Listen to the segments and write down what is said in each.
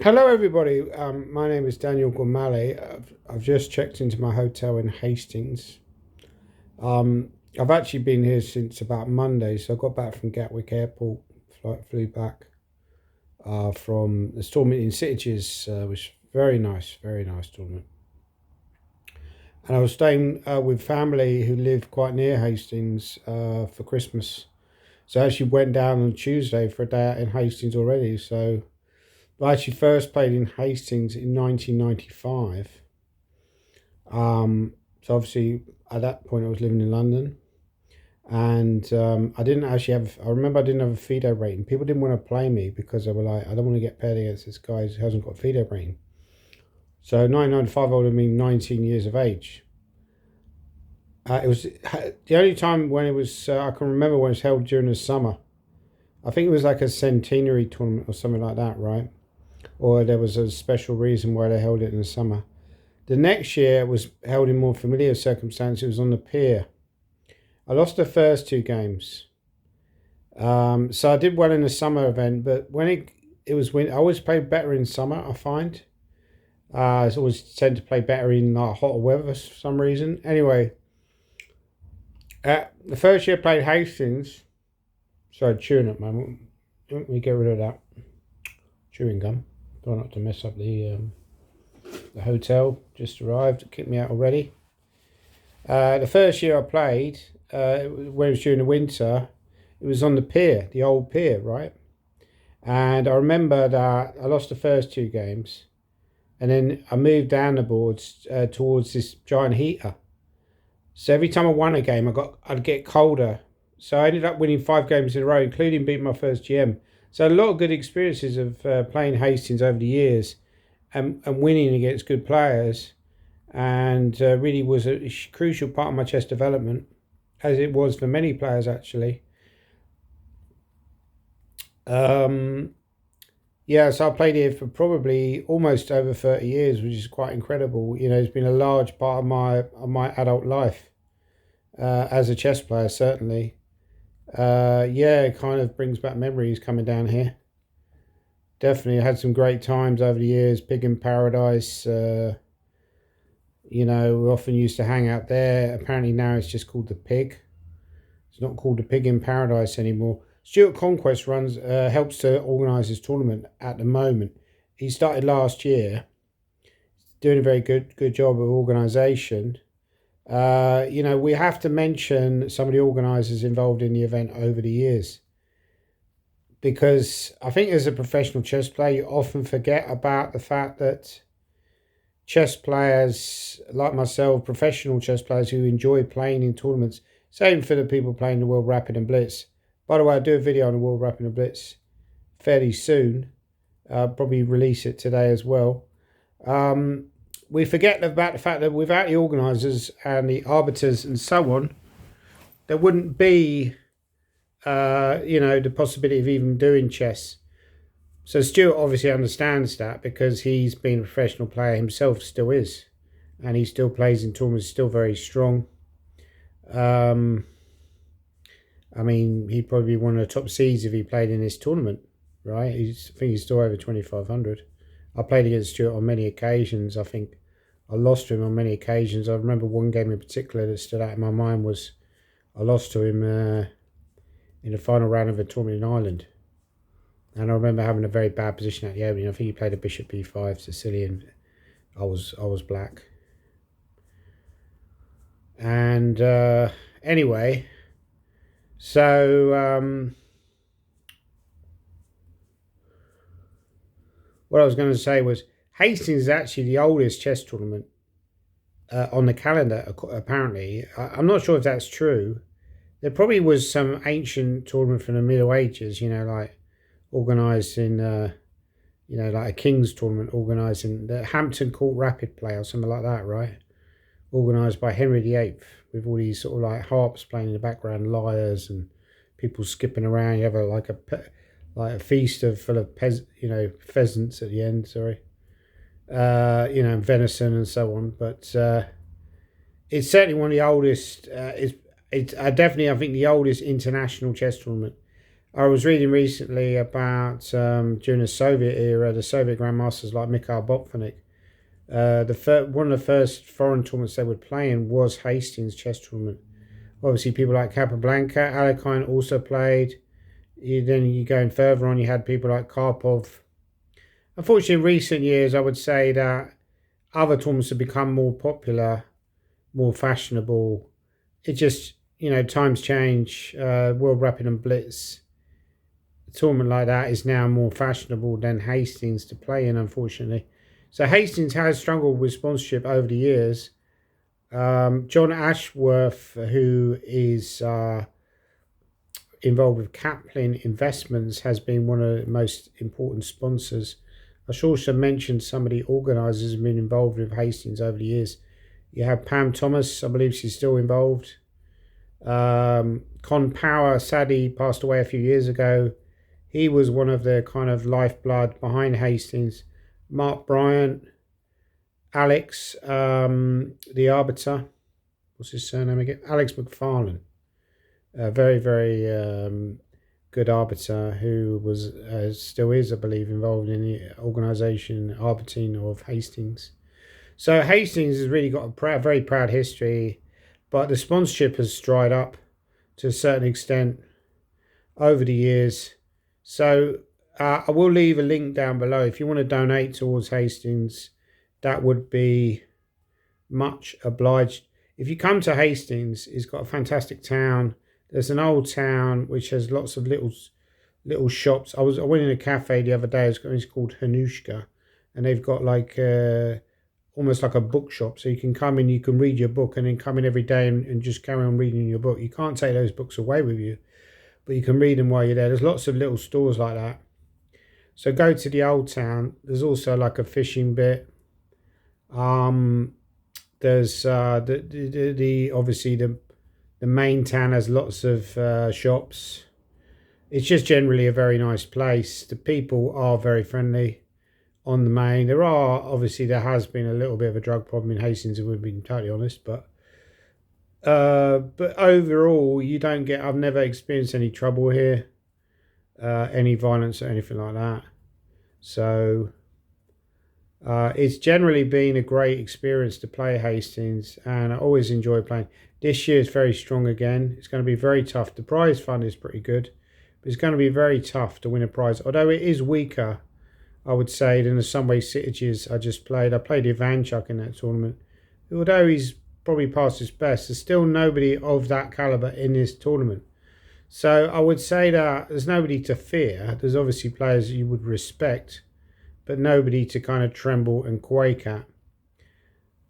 Hello, everybody. My name is Daniel Gormale. I've just checked into my hotel in Hastings. I've actually been here since about Monday, so I got back from Gatwick Airport, flew back from the tournament in Sitges, which was very nice tournament. And I was staying with family who live quite near Hastings for Christmas. So I actually went down on Tuesday for a day out in Hastings already. So I actually first played in Hastings in 1995. So obviously at that point I was living in London, and I didn't actually have. I remember I didn't have a FIDE rating. People didn't want to play me because they were like, I don't want to get paired against this guy who hasn't got a FIDE rating. So 1995 I would have been 19 years of age. It was the only time when it was. I can remember when it was held during the summer. I think it was like a centenary tournament or something like that, right? Or there was a special reason why they held it in the summer. The next year it was held in more familiar circumstances. It was on the pier. I lost the first two games. So I did well in the summer event, but when it was when I always play better in summer. I find I always tend to play better in hotter weather for some reason. Anyway, the first year I played Hastings. Sorry, chewing at the moment. Let me get rid of that chewing gum. Try not to mess up the hotel. Just arrived. Kicked me out already. The first year I played, when it was during the winter, it was on the pier, the old pier, right? And I remember that I lost the first two games, and then I moved down the boards towards this giant heater. So every time I won a game, I'd get colder. So I ended up winning 5 games in a row, including beating my first GM. So a lot of good experiences of playing Hastings over the years, and winning against good players, and really was a crucial part of my chess development, as it was for many players actually. Um, yeah, so I played here for probably almost over 30 years, which is quite incredible. You know, it's been a large part of my adult life as a chess player, certainly. Yeah, it kind of brings back memories coming down here. Definitely had some great times over the years. Pig in Paradise. We often used to hang out there. Apparently now it's just called the Pig. It's not called the Pig in Paradise anymore. Stuart Conquest helps to organise this tournament at the moment. He started last year, doing a very good job of organisation. We have to mention some of the organisers involved in the event over the years, because I think as a professional chess player, you often forget about the fact that chess players like myself, professional chess players who enjoy playing in tournaments, same for the people playing the World Rapid and Blitz. By the way, I'll do a video on the World Rapid and Blitz fairly soon. I'll probably release it today as well. We forget about the fact that without the organisers and the arbiters and so on, there wouldn't be, the possibility of even doing chess. So Stuart obviously understands that because he's been a professional player himself, still is, and he still plays in tournaments, still very strong. Um, I mean, he'd probably be one of the top seeds if he played in this tournament, right? I think he's still over 2,500. I played against Stuart on many occasions. I think I lost to him on many occasions. I remember one game in particular that stood out in my mind was I lost to him in the final round of a tournament in Ireland. And I remember having a very bad position at the opening. I think he played a bishop b5 Sicilian. I was black. And anyway, so what I was going to say was Hastings is actually the oldest chess tournament on the calendar, apparently. I'm not sure if that's true. There probably was some ancient tournament from the Middle Ages, like organised in, like a King's tournament organised in the Hampton Court Rapid Play or something like that, right? Organised by Henry VIII with all these sort of like harps playing in the background, lyres and people skipping around. You have a feast full of pheasants at the end. Sorry, venison and so on. But it's certainly one of the oldest. It's definitely, I think, the oldest international chess tournament. I was reading recently about during the Soviet era, the Soviet grandmasters like Mikhail Botvinnik. One of the first foreign tournaments they would play in was Hastings chess tournament. Obviously, people like Capablanca, Alekhine also played. Then you going further on, you had people like Karpov. Unfortunately, in recent years, I would say that other tournaments have become more popular, more fashionable. It just, times change. World Rapid and Blitz, a tournament like that is now more fashionable than Hastings to play in, unfortunately. So Hastings has struggled with sponsorship over the years. John Ashworth, who is involved with Kaplan Investments, has been one of the most important sponsors. I should also mention some of the organisers have been involved with Hastings over the years. You have Pam Thomas, I believe she's still involved. Con Power sadly passed away a few years ago. He was one of the kind of lifeblood behind Hastings. Mark Bryant, Alex, the Arbiter, what's his surname again? Alex McFarlane. A very, very good arbiter who was still is, I believe, involved in the organisation arbitering of Hastings. So Hastings has really got a very proud history, but the sponsorship has dried up to a certain extent over the years. So I will leave a link down below if you want to donate towards Hastings. That would be much obliged. If you come to Hastings, it's got a fantastic town. There's an old town which has lots of little shops. I went in a cafe the other day. It's called Hanushka, and they've got like almost like a bookshop. So you can come in, you can read your book, and then come in every day and just carry on reading your book. You can't take those books away with you, but you can read them while you're there. There's lots of little stores like that. So go to the old town. There's also like a fishing bit. There's the obviously the main town has lots of shops. It's just generally a very nice place. The people are very friendly on the main. There has been a little bit of a drug problem in Hastings, if we've been totally honest, but overall you don't get, I've never experienced any trouble here, any violence or anything like that. So it's generally been a great experience to play Hastings, and I always enjoy playing. This year is very strong again. It's going to be very tough. The prize fund is pretty good, but it's going to be very tough to win a prize. Although it is weaker, I would say, than the Sunway Sitages I just played. I played Ivanchuk in that tournament. Although he's probably past his best, there's still nobody of that caliber in this tournament. So I would say that there's nobody to fear. There's obviously players you would respect, but nobody to kind of tremble and quake at.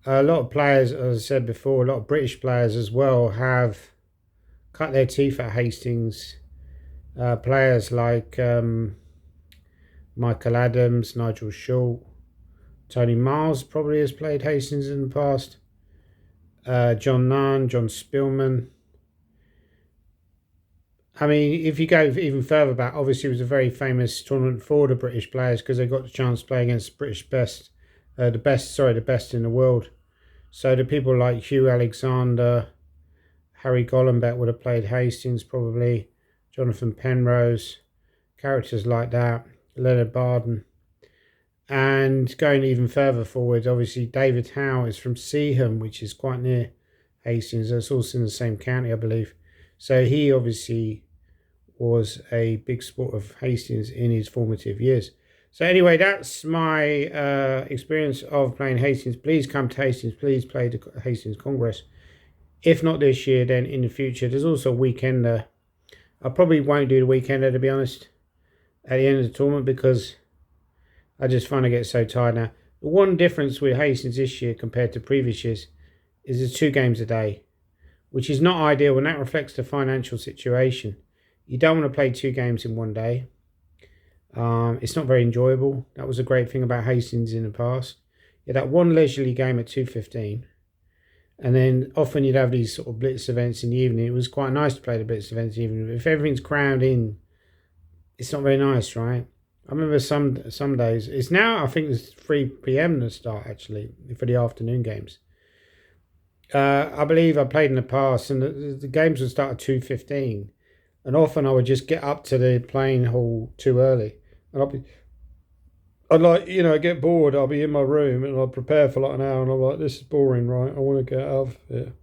A lot of players, as I said before, a lot of British players as well have cut their teeth at Hastings. Players like Michael Adams, Nigel Short, Tony Miles probably has played Hastings in the past. John Nunn, John Spillman. I mean, if you go even further back, obviously it was a very famous tournament for the British players because they got the chance to play against British best, the best in the world. So the people like Hugh Alexander, Harry Gollenbeck would have played Hastings probably, Jonathan Penrose, characters like that, Leonard Barden. And going even further forward, obviously David Howe is from Seaham, which is quite near Hastings. It's also in the same county, I believe. So he obviously was a big sport of Hastings in his formative years. So anyway, that's my experience of playing Hastings. Please come to Hastings. Please play the Hastings Congress. If not this year, then in the future. There's also a weekender. I probably won't do the weekender, to be honest, at the end of the tournament, because I just find I get so tired now. The one difference with Hastings this year compared to previous years is there's 2 games a day, which is not ideal, and that reflects the financial situation. You don't want to play 2 games in one day. It's not very enjoyable. That was a great thing about Hastings in the past. You had that one leisurely game at 2:15, and then often you'd have these sort of blitz events in the evening. It was quite nice to play the blitz events in the evening. If everything's crammed in, it's not very nice, right? I remember some days. It's now, I think it's 3 p.m. to start, actually, for the afternoon games. I believe I played in the past, and the games would start at 2:15. And often I would just get up to the playing hall too early, and I'd like, get bored. I'll be in my room and I'll prepare for like an hour, and I'm like, this is boring, right? I want to get out of here.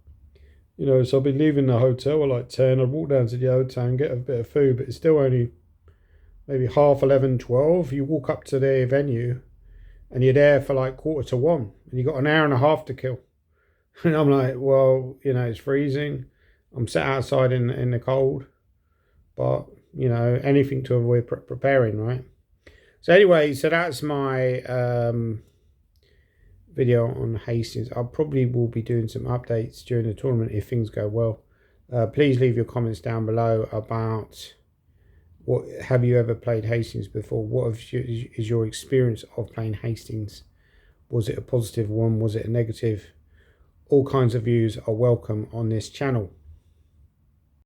So I'll be leaving the hotel at like 10. I'd walk down to the hotel and get a bit of food, but it's still only maybe half 11, 12. You walk up to the venue and you're there for like 1:45, and you got an hour and a half to kill. And I'm like, well, it's freezing. I'm sat outside in the cold, but anything to avoid preparing, right? So anyway, so that's my video on Hastings. I probably will be doing some updates during the tournament if things go well. Please leave your comments down below about what have you ever played Hastings before? What is your experience of playing Hastings? Was it a positive one? Was it a negative? All kinds of views are welcome on this channel.